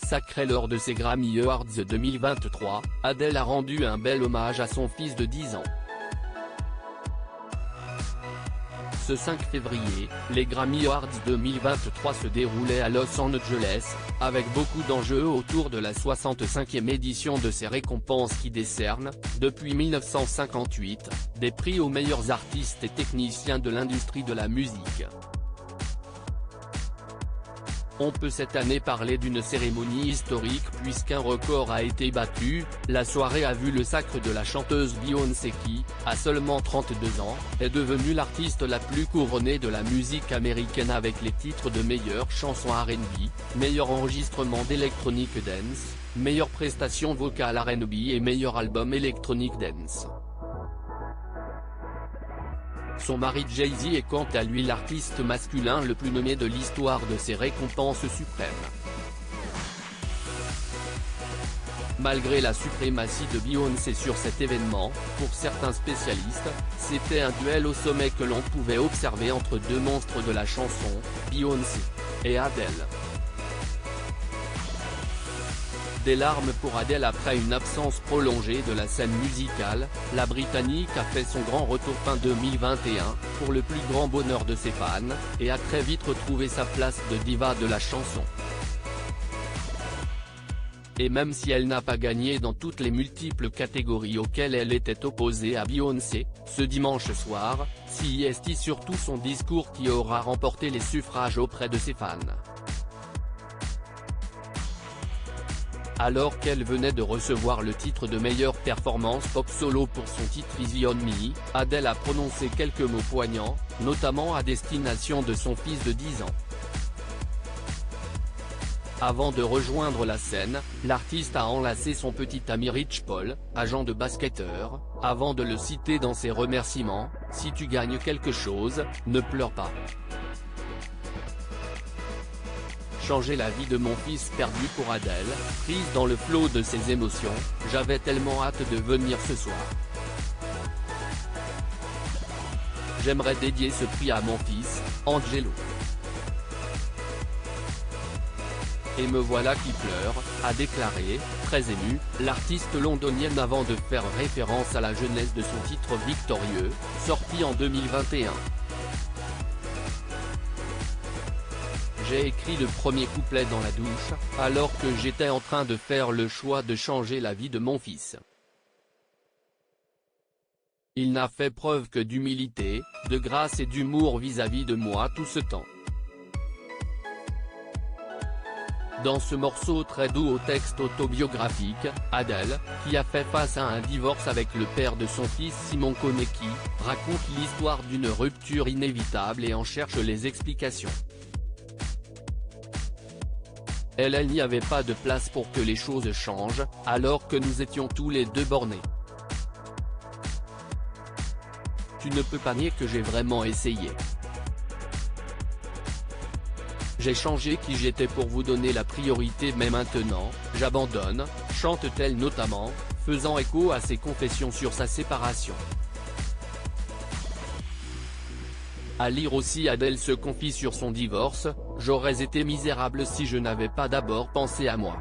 Sacrée lors de ses Grammy Awards 2023, Adele a rendu un bel hommage à son fils de 10 ans. Ce 5 février, les Grammy Awards 2023 se déroulaient à Los Angeles, avec beaucoup d'enjeux autour de la 65e édition de ces récompenses qui décernent, depuis 1958, des prix aux meilleurs artistes et techniciens de l'industrie de la musique. On peut cette année parler d'une cérémonie historique puisqu'un record a été battu. La soirée a vu le sacre de la chanteuse Beyoncé qui, à seulement 32 ans, est devenue l'artiste la plus couronnée de la musique américaine avec les titres de meilleure chanson R&B, meilleur enregistrement d'électronique dance, meilleure prestation vocale R&B et meilleur album électronique dance. Son mari Jay-Z est quant à lui l'artiste masculin le plus nommé de l'histoire de ces récompenses suprêmes. Malgré la suprématie de Beyoncé sur cet événement, pour certains spécialistes, c'était un duel au sommet que l'on pouvait observer entre deux monstres de la chanson, Beyoncé et Adele. Des larmes pour Adele après une absence prolongée de la scène musicale, la Britannique a fait son grand retour fin 2021, pour le plus grand bonheur de ses fans, et a très vite retrouvé sa place de diva de la chanson. Et même si elle n'a pas gagné dans toutes les multiples catégories auxquelles elle était opposée à Beyoncé, ce dimanche soir, c'est surtout son discours qui aura remporté les suffrages auprès de ses fans. Alors qu'elle venait de recevoir le titre de meilleure performance pop solo pour son titre Easy on Me, Adele a prononcé quelques mots poignants, notamment à destination de son fils de 10 ans. Avant de rejoindre la scène, l'artiste a enlacé son petit ami Rich Paul, agent de basketteur, avant de le citer dans ses remerciements, « Si tu gagnes quelque chose, ne pleure pas. Changer la vie de mon fils perdu pour Adele, prise dans le flot de ses émotions, j'avais tellement hâte de venir ce soir. J'aimerais dédier ce prix à mon fils, Angelo. Et me voilà qui pleure, a déclaré, très ému, l'artiste londonienne avant de faire référence à la jeunesse de son titre victorieux, sorti en 2021. J'ai écrit le premier couplet dans la douche, alors que j'étais en train de faire le choix de changer la vie de mon fils. Il n'a fait preuve que d'humilité, de grâce et d'humour vis-à-vis de moi tout ce temps. Dans ce morceau très doux au texte autobiographique, Adele, qui a fait face à un divorce avec le père de son fils Simon Konecki, raconte l'histoire d'une rupture inévitable et en cherche les explications. Elle n'y avait pas de place pour que les choses changent, alors que nous étions tous les deux bornés. Tu ne peux pas nier que j'ai vraiment essayé. J'ai changé qui j'étais pour vous donner la priorité mais maintenant, j'abandonne, chante-t-elle notamment, faisant écho à ses confessions sur sa séparation. À lire aussi Adele se confie sur son divorce, j'aurais été misérable si je n'avais pas d'abord pensé à moi.